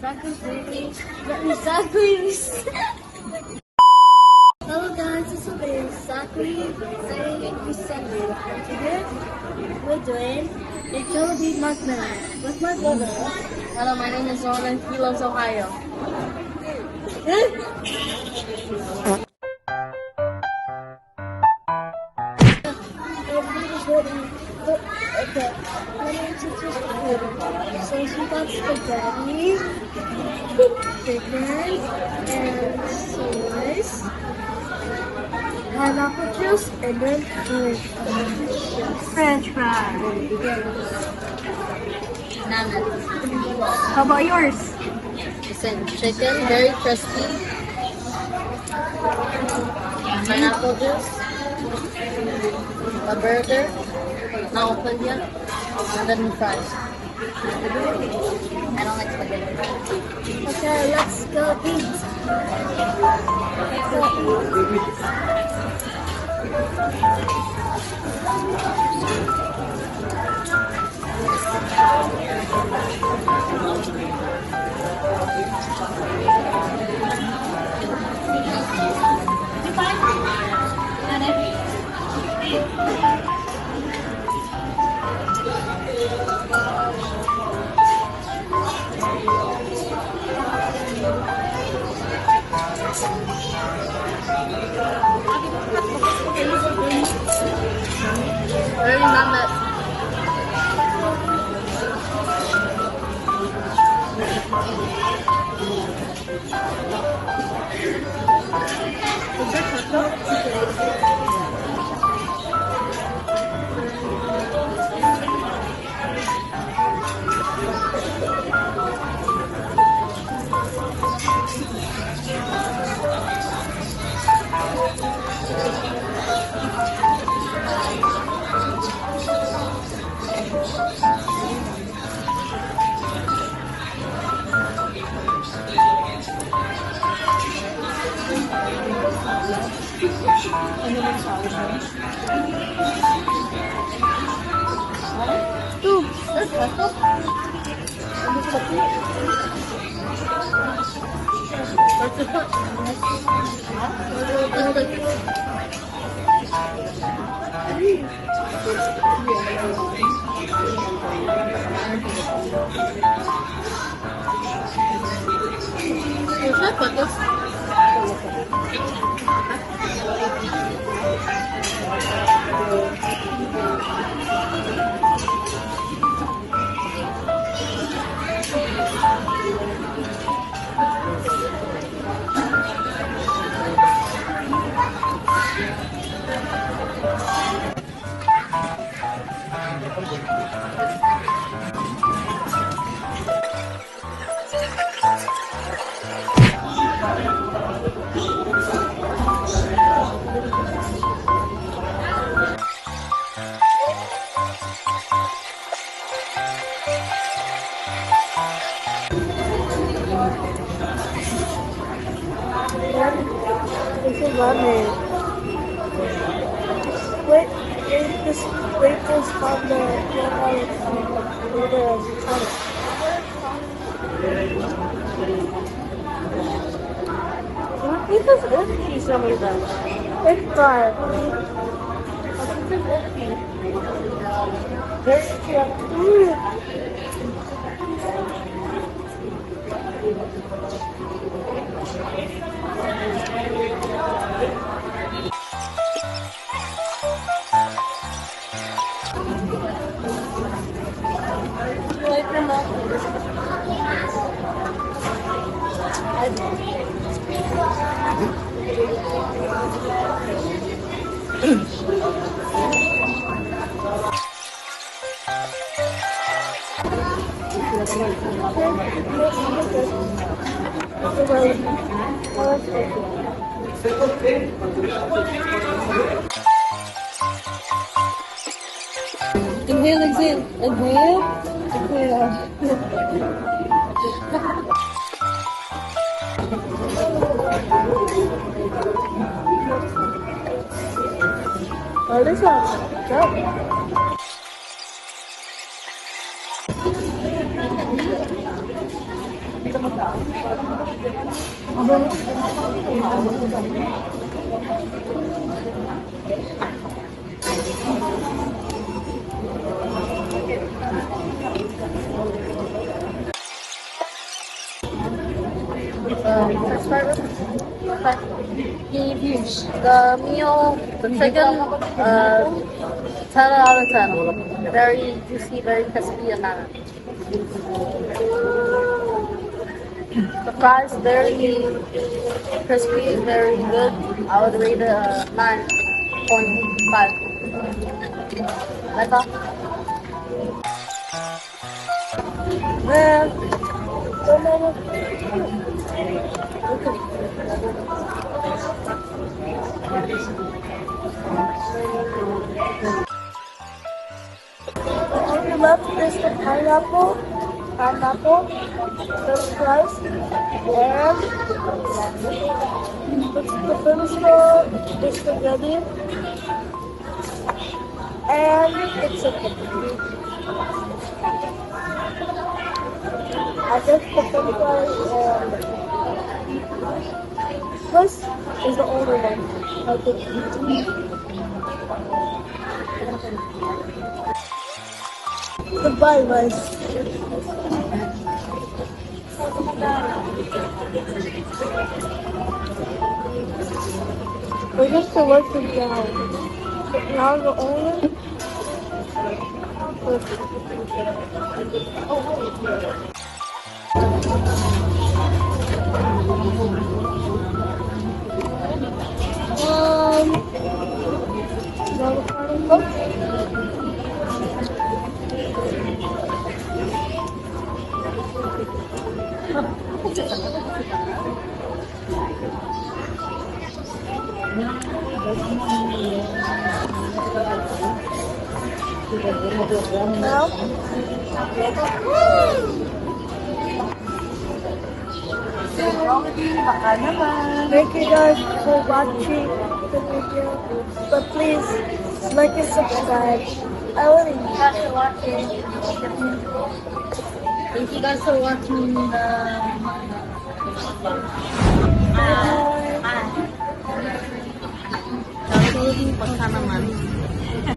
Zachary's. Hello guys, this is zacharyzaneres. And today we're doing a JOLLIBEE Mukbang with my brother. Hello, my name is Jordan. He loves Ohio. Okay, let me introduce the food. So she got spaghetti, chicken, and sauce, pineapple juice, and then French fries. How about yours? Listen, chicken, very crispy. Pineapple juice. A burger, not open yet. And then fries. I don't like spaghetti. Okay, let's go eat. Very not This is ramen. Wait, this from the This is empty some of them. It's fine. This is empty. Inhale, exhale. Inhale. Exhale. Oh, this one's good. Let's start with the views. The meal, the chicken, 10 out of 10. Very juicy, very crispy and nana. The fries, very crispy, very good. I would rate it a 9.5. That's all. On the left is the pineapple, French fries, and the finished is spaghetti, and it's chicken. I guess the French fries and this is the older one. I think. Goodbye, guys. We're just working down. Now the owner. Thank you guys for watching the video, but please like and subscribe. I really need for watching. Thank you guys for watching the JOLLIBEE Mukbang.